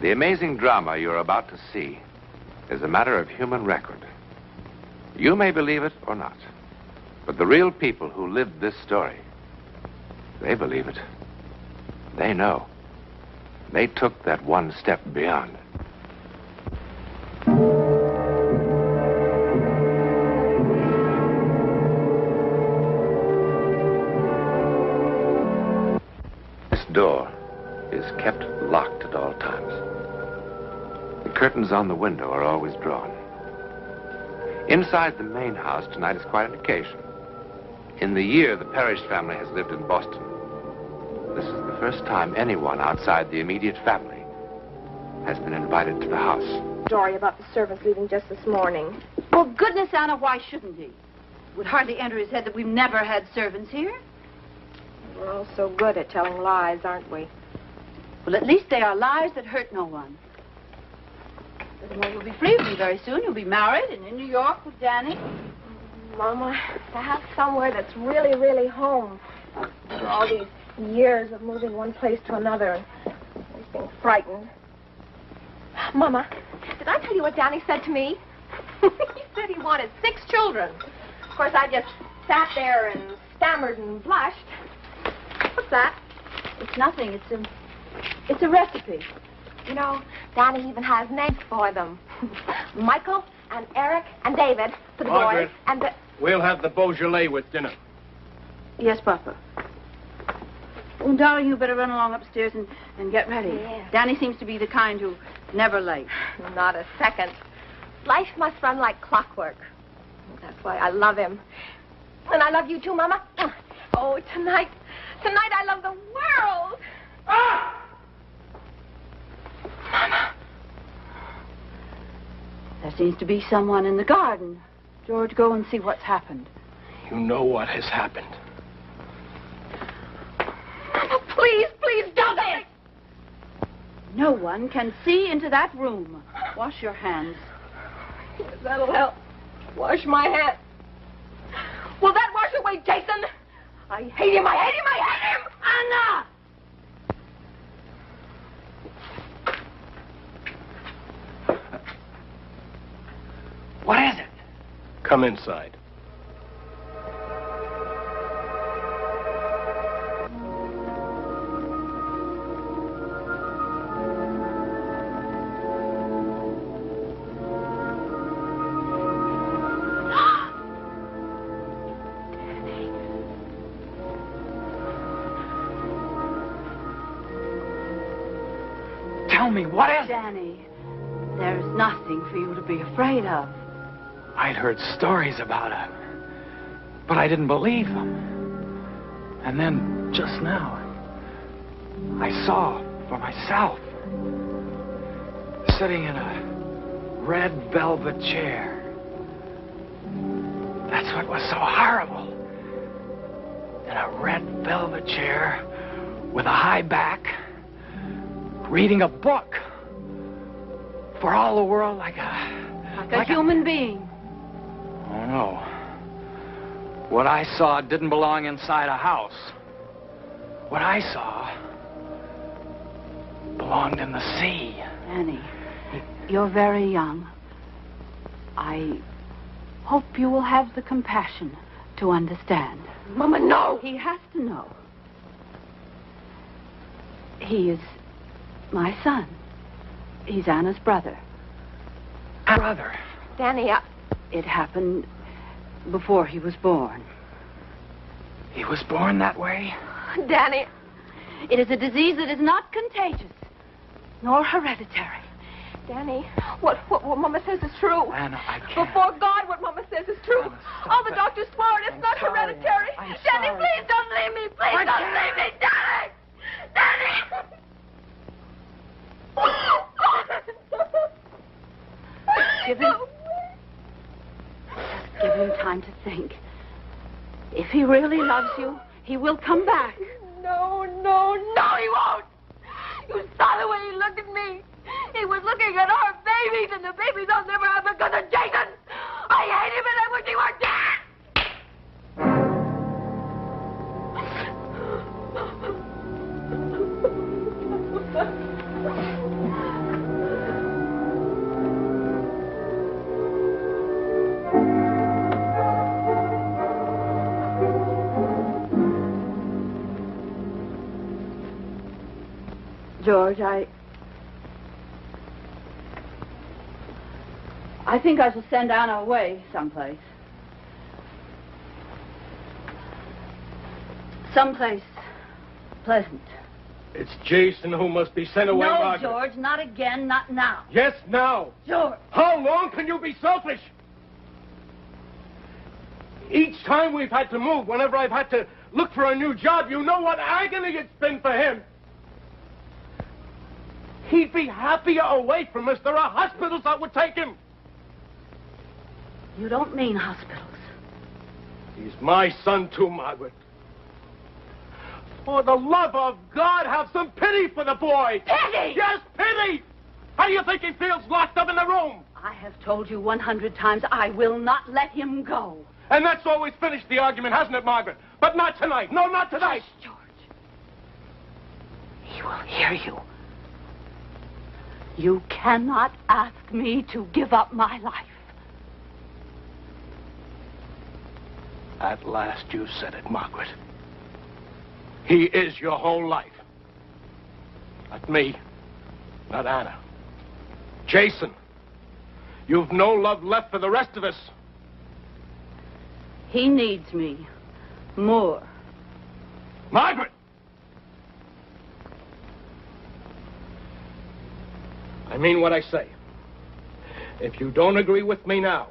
The amazing drama you're about to see is a matter of human record. You may believe it or not, but the real people who lived this story, they believe it. They know. They took that one step beyond. This door is kept locked at all times. The curtains on the window are always drawn. Inside the main house tonight is quite an occasion. In the year the Parrish family has lived in Boston, this is the first time anyone outside the immediate family has been invited to the house. Story about the servants leaving just this morning. Well, goodness, Anna, why shouldn't he? It would hardly enter his head that we've never had servants here. We're all so good at telling lies, aren't we? Well, at least they are lies that hurt no one. Well, you'll be free of me very soon. You'll be married and in New York with Danny. Mama, to have somewhere that's really, really home. After all these years of moving one place to another and always being frightened. Mama, did I tell you what Danny said to me? He said he wanted 6 children. Of course, I just sat there and stammered and blushed. What's that? It's nothing. It's a recipe. You know, Danny even has names for them. Michael and Eric and David for the Margaret, boys. And we'll have the Beaujolais with dinner. Yes, Papa. Oh, darling, you better run along upstairs and get ready. Yeah. Danny seems to be the kind who never late. Not a second. Life must run like clockwork. That's why I love him. And I love you too, Mama. Oh, tonight I love the world. Ah! Mama. There seems to be someone in the garden. George, go and see what's happened. You know what has happened. Mama, please, don't it. No one can see into that room. Wash your hands. Yes, that'll help. Wash my hands. Will that wash away Jason? I hate him, I hate him, I hate him! Anna! What is it? Come inside. Tell me, what is it? Danny, there's nothing for you to be afraid of. I'd heard stories about it, but I didn't believe them. And then, just now, I saw for myself, sitting in a red velvet chair. That's what was so horrible. In a red velvet chair with a high back, reading a book for all the world like a human being. Oh, no. What I saw didn't belong inside a house. What I saw belonged in the sea. Annie, you're very young. I hope you will have the compassion to understand. Mama, no! He has to know. He is my son. He's Anna's brother. Brother? Danny, It happened before he was born. He was born that way? Danny. It is a disease that is not contagious, nor hereditary. Danny, what Mama says is true. Anna, I can't. Before God, what Mama says is true. Anna, stop All the it. doctors swore it. It's not sorry. hereditary. I'm Danny, sorry. please don't leave me. Please don't leave me. Danny! Danny! Give him time to think. If he really loves you, he will come back. No, he won't. You saw the way he looked at me. He was looking at our babies, and the babies I'll never have because of Jason. I hate him, and I wish he were dead. George, I think I shall send Anna away someplace. Someplace pleasant. It's Jason who must be sent away, No, Margaret. George, not again, not now. Yes, now. George. How long can you be selfish? Each time we've had to move, whenever I've had to look for a new job, you know what agony it's been for him. He'd be happier away from us. There are hospitals that would take him. You don't mean hospitals. He's my son, too, Margaret. For the love of God, have some pity for the boy. Pity? Yes, pity! How do you think he feels locked up in the room? I have told you 100 times I will not let him go. And that's always finished the argument, hasn't it, Margaret? But not tonight. No, not tonight. Hush, George. He will hear you. You cannot ask me to give up my life. At last you said it, Margaret. He is your whole life. Not me. Not Anna. Jason. You've no love left for the rest of us. He needs me more. Margaret! I mean what I say. If you don't agree with me now,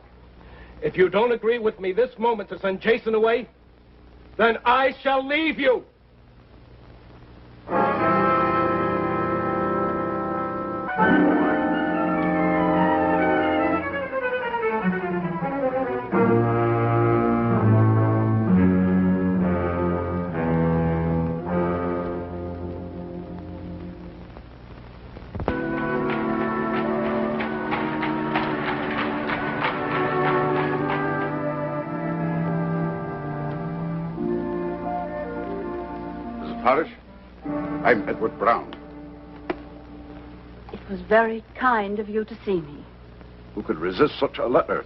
if you don't agree with me this moment to send Jason away, then I shall leave you. Parrish, I'm Edward Brown. It was very kind of you to see me. Who could resist such a letter?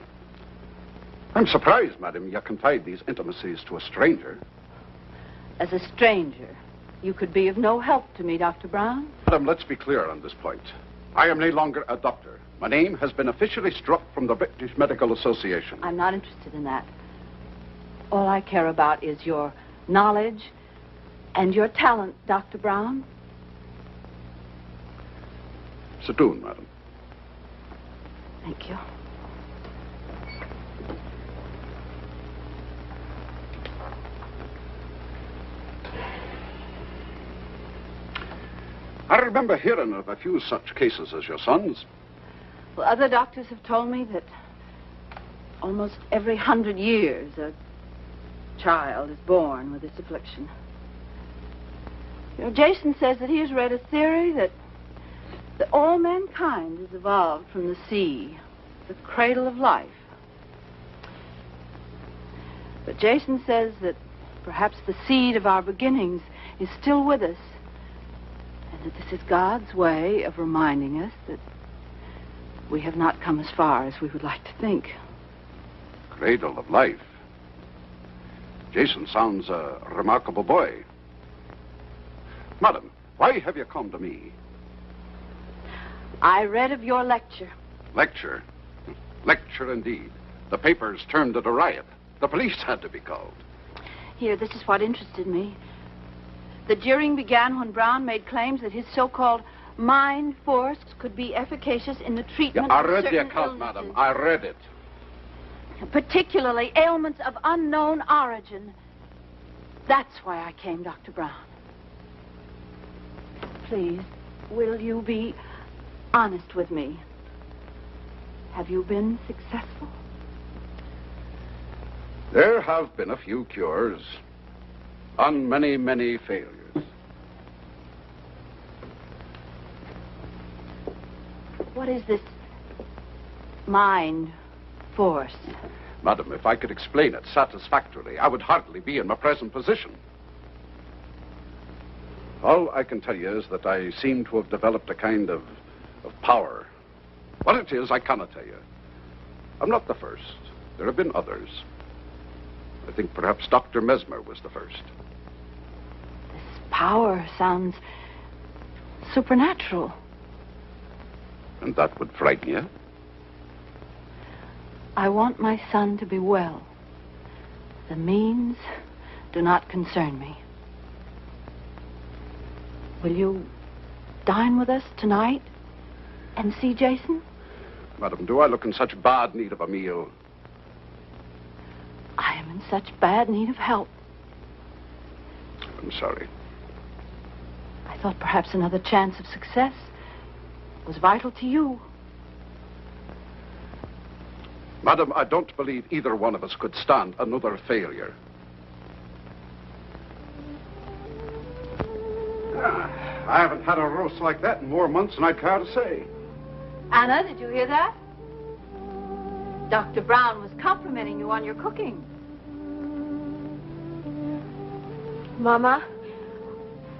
I'm surprised, madam, you confide these intimacies to a stranger. As a stranger, you could be of no help to me, Dr. Brown. Madam, let's be clear on this point. I am no longer a doctor. My name has been officially struck from the British Medical Association. I'm not interested in that. All I care about is your knowledge and your talent, Dr. Brown. Sit down, madam. Thank you. I remember hearing of a few such cases as your son's. Well, other doctors have told me that almost every 100 years a child is born with this affliction. You know, Jason says that he has read a theory that all mankind has evolved from the sea, the cradle of life. But Jason says that perhaps the seed of our beginnings is still with us, and that this is God's way of reminding us that we have not come as far as we would like to think. Cradle of life. Jason sounds a remarkable boy. Madam, why have you come to me? I read of your lecture. Lecture? Lecture indeed. The papers termed it a riot. The police had to be called. Here, this is what interested me. The jeering began when Brown made claims that his so-called mind force could be efficacious in the treatment I of read the certain account, illnesses, madam. I read it. particularly ailments of unknown origin. That's why I came, Dr. Brown. Please, will you be honest with me? Have you been successful? There have been a few cures, and many, many failures. What is this mind force? Madam, if I could explain it satisfactorily, I would hardly be in my present position. All I can tell you is that I seem to have developed a kind of power. What it is, I cannot tell you. I'm not the first. There have been others. I think perhaps Dr. Mesmer was the first. This power sounds supernatural. And that would frighten you? I want my son to be well. The means do not concern me. Will you dine with us tonight and see Jason? Madam, do I look in such bad need of a meal? I am in such bad need of help. I'm sorry. I thought perhaps another chance of success was vital to you. Madam, I don't believe either one of us could stand another failure. I haven't had a roast like that in more months than I care to say. Anna, did you hear that? Dr. Brown was complimenting you on your cooking. Mama,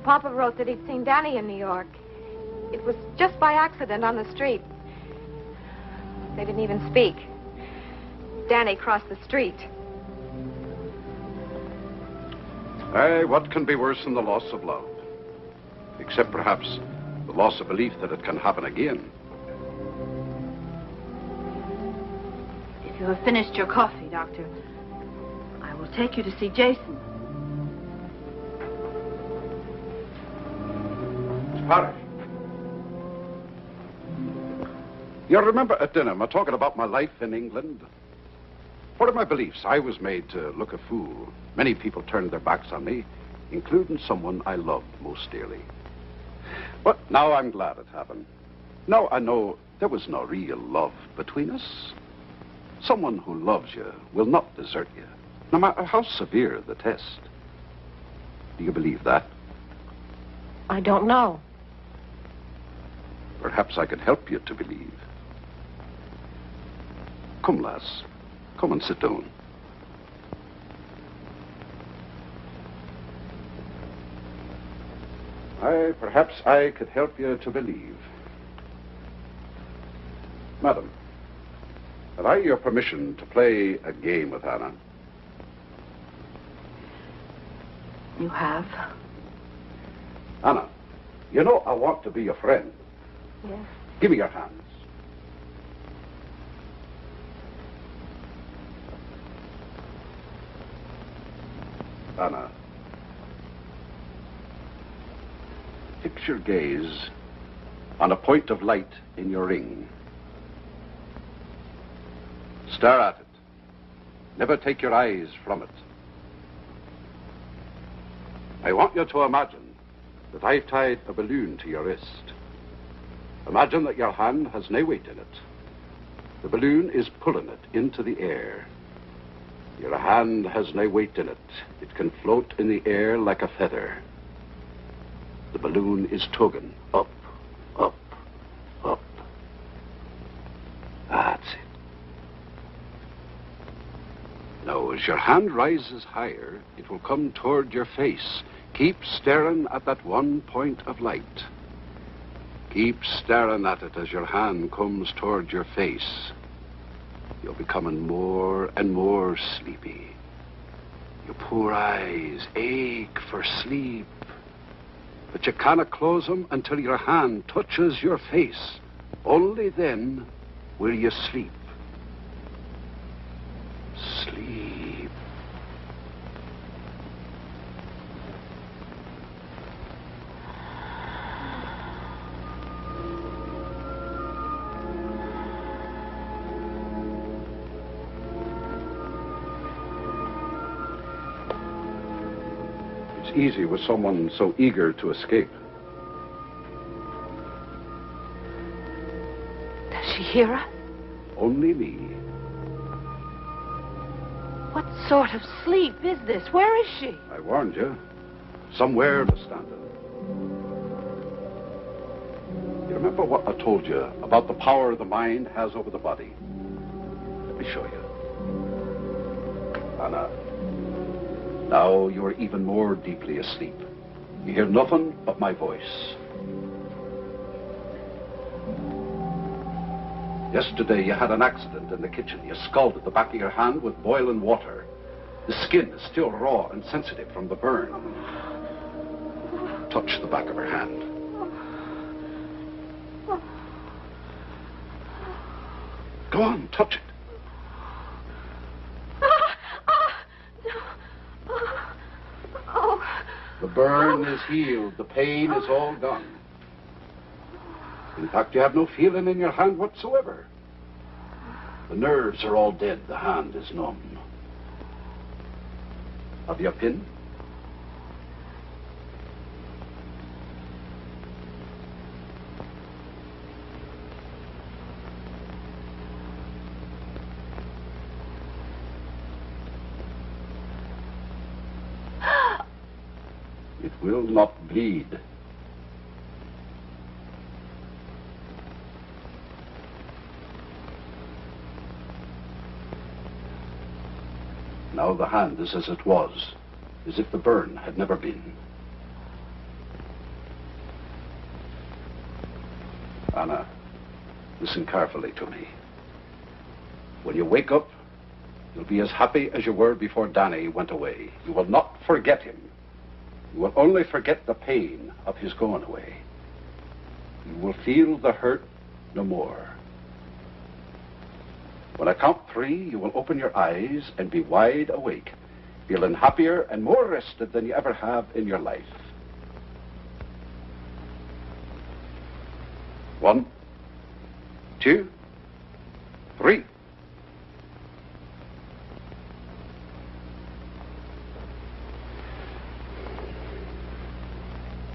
Papa wrote that he'd seen Danny in New York. It was just by accident on the street. They didn't even speak. Danny crossed the street. Aye, what can be worse than the loss of love? Except perhaps the loss of belief that it can happen again. If you have finished your coffee, Doctor, I will take you to see Jason. Parrish. You remember at dinner, me talking about my life in England? What are my beliefs? I was made to look a fool. Many people turned their backs on me, including someone I loved most dearly. But now I'm glad it happened. Now I know there was no real love between us. Someone who loves you will not desert you, no matter how severe the test. Do you believe that? I don't know. Perhaps I could help you to believe. Come, lass. Come and sit down. Perhaps I could help you to believe. Madam, have I your permission to play a game with Anna? You have? Anna, you know I want to be your friend. Yes. Give me your hands. Anna, fix your gaze on a point of light in your ring. Stare at it. Never take your eyes from it. I want you to imagine that I've tied a balloon to your wrist. Imagine that your hand has no weight in it. The balloon is pulling it into the air. Your hand has no weight in it. It can float in the air like a feather. The balloon is tugging up, up, up. That's it. Now, as your hand rises higher, it will come toward your face. Keep staring at that one point of light. Keep staring at it as your hand comes toward your face. You're becoming more and more sleepy. Your poor eyes ache for sleep. But you cannot close them until your hand touches your face. Only then will you sleep. Sleep. It's easy with someone so eager to escape. Does she hear us? Only me. What sort of sleep is this? Where is she? I warned you. Somewhere to stand in. You remember what I told you about the power the mind has over the body? Let me show you. Anna, now you are even more deeply asleep. You hear nothing but my voice. Yesterday you had an accident in the kitchen. You scalded the back of your hand with boiling water. The skin is still raw and sensitive from the burn. Touch the back of her hand. Go on, touch it. The burn is healed. The pain is all gone. In fact, you have no feeling in your hand whatsoever. The nerves are all dead. The hand is numb. Have you a pin? It will not bleed. Now the hand is as it was, as if the burn had never been. Anna, listen carefully to me. When you wake up, you'll be as happy as you were before Danny went away. You will not forget him. You will only forget the pain of his going away. You will feel the hurt no more. When I count 3, you will open your eyes and be wide awake, feeling happier and more rested than you ever have in your life. 1, 2, 3.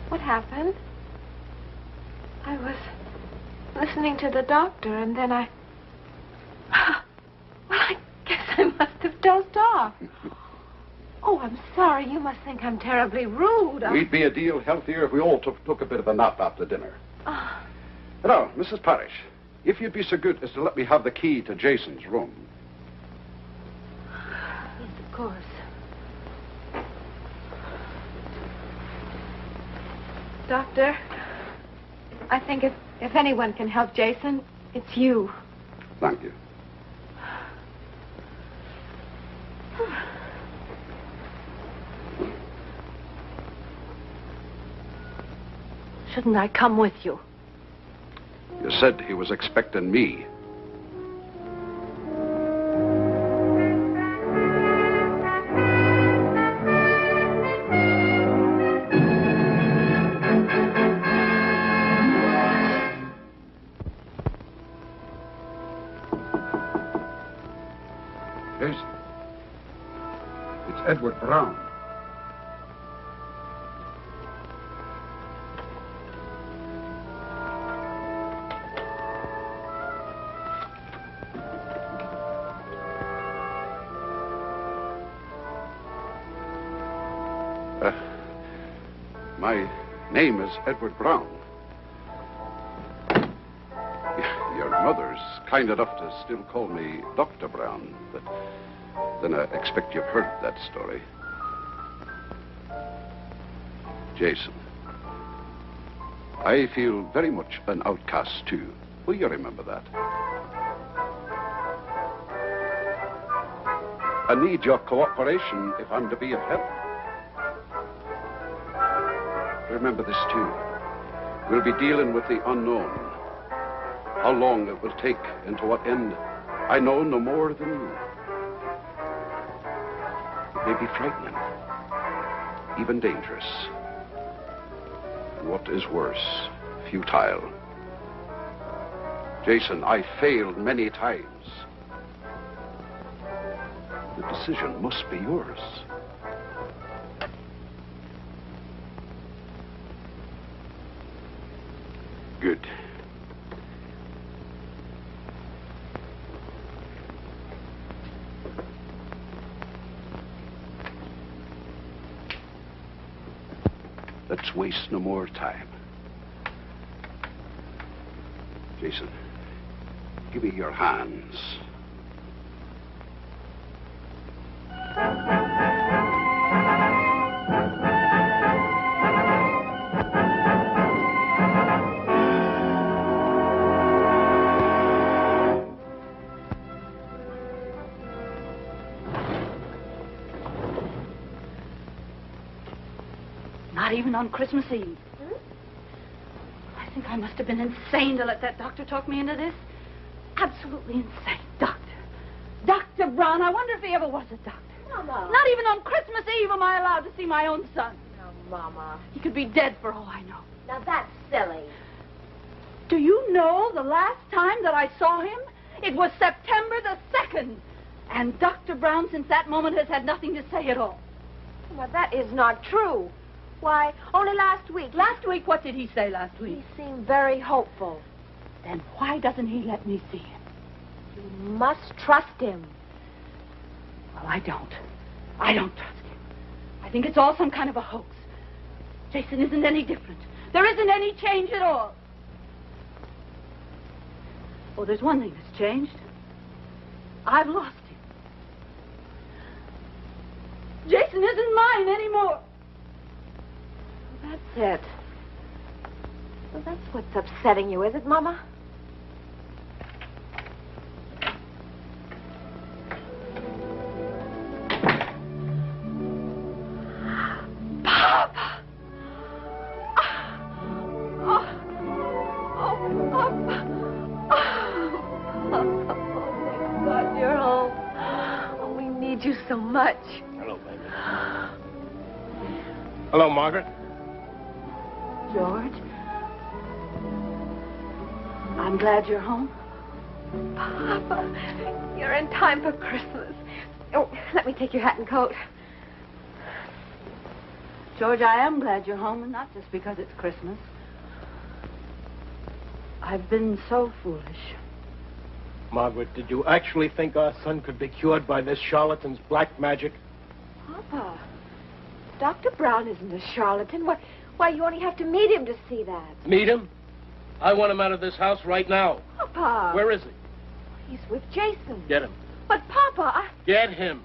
What happened? I was listening to the doctor, and then I... Well, I guess I must have dozed off. Oh, I'm sorry. You must think I'm terribly rude. We'd be a deal healthier if we all took a bit of a nap after dinner. Now, Mrs. Parrish, if you'd be so good as to let me have the key to Jason's room. Yes, of course. Doctor, I think if anyone can help Jason, it's you. Thank you. Shouldn't I come with you? You said he was expecting me. Jason, it's Edward Brown. My name is Edward Brown. Your mother's kind enough to still call me Dr. Brown, but then I expect you've heard that story. Jason, I feel very much an outcast, too. Will you remember that? I need your cooperation if I'm to be of help. Remember this, too. We'll be dealing with the unknown. How long it will take and to what end, I know no more than you. It may be frightening, even dangerous. And what is worse, futile. Jason, I failed many times. The decision must be yours. Good. Let's waste no more time. Jason, give me your hands. Not even on Christmas Eve. I think I must have been insane to let that doctor talk me into this. absolutely insane. Dr. Brown, I wonder if he ever was a doctor. Mama. Not even on Christmas Eve am I allowed to see my own son. No, Mama. He could be dead for all I know. Now, that's silly. Do you know the last time that I saw him? It was September the 2nd. And Dr. Brown, since that moment, has had nothing to say at all. Well, that is not true. Why, only last week. Last week, what did he say last week? He seemed very hopeful. Then why doesn't he let me see him? You must trust him. Well, I don't. I don't trust him. I think it's all some kind of a hoax. Jason isn't any different. There isn't any change at all. Oh, there's one thing that's changed. I've lost him. Jason isn't mine anymore. Well, that's it. Well, that's what's upsetting you, is it, Mama? Papa! God, you're home. Oh, we need you so much. Hello, baby. Hello, Margaret. George? I'm glad you're home. Papa, you're in time for Christmas. Oh, let me take your hat and coat. George, I am glad you're home, and not just because it's Christmas. I've been so foolish. Margaret, did you actually think our son could be cured by this charlatan's black magic? Papa, Dr. Brown isn't a charlatan. Why, you only have to meet him to see that. Meet him? I want him out of this house right now. Papa. Where is he? He's with Jason. Get him. But, Papa, Get him.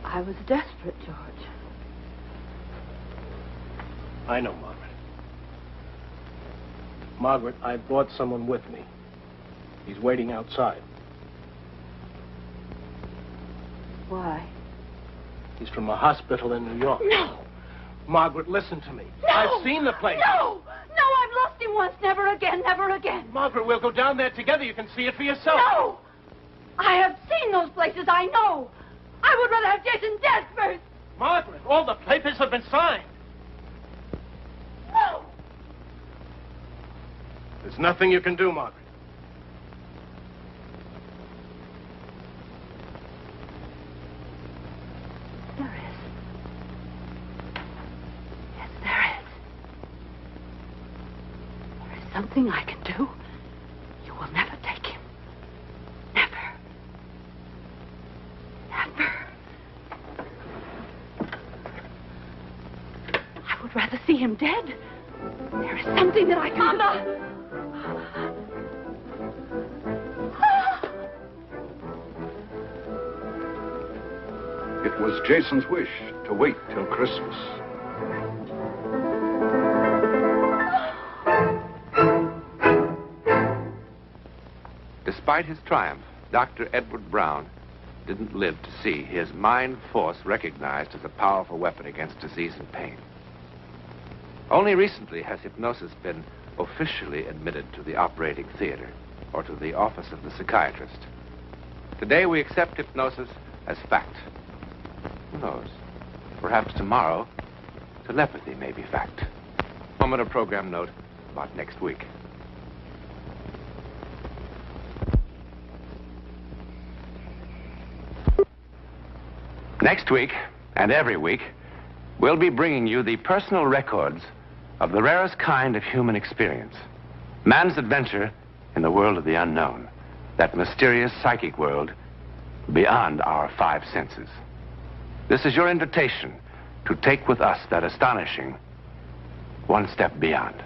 I was desperate, George. I know, Margaret. Margaret, I brought someone with me. He's waiting outside. Why? He's from a hospital in New York. No! Margaret, listen to me. No! I've seen the place. No! No, I've lost him once. Never again, never again. Margaret, we'll go down there together. You can see it for yourself. No! I have seen those places, I know. I would rather have Jason dead first. Margaret, all the papers have been signed. No! There's nothing you can do, Margaret. There is. Yes, there is. There is something I can do. You will never take him. Never. Never. I would rather see him dead. There is something that I can do. Mama! It was Jason's wish to wait till Christmas. Despite his triumph, Dr. Edward Brown didn't live to see his mind force recognized as a powerful weapon against disease and pain. Only recently has hypnosis been officially admitted to the operating theater or to the office of the psychiatrist. Today we accept hypnosis as fact. Who knows? Perhaps tomorrow, telepathy may be fact. Moment of program note about next week. Next week, and every week, we'll be bringing you the personal records of the rarest kind of human experience. Man's adventure in the world of the unknown. That mysterious psychic world beyond our five senses. This is your invitation to take with us that astonishing one step beyond.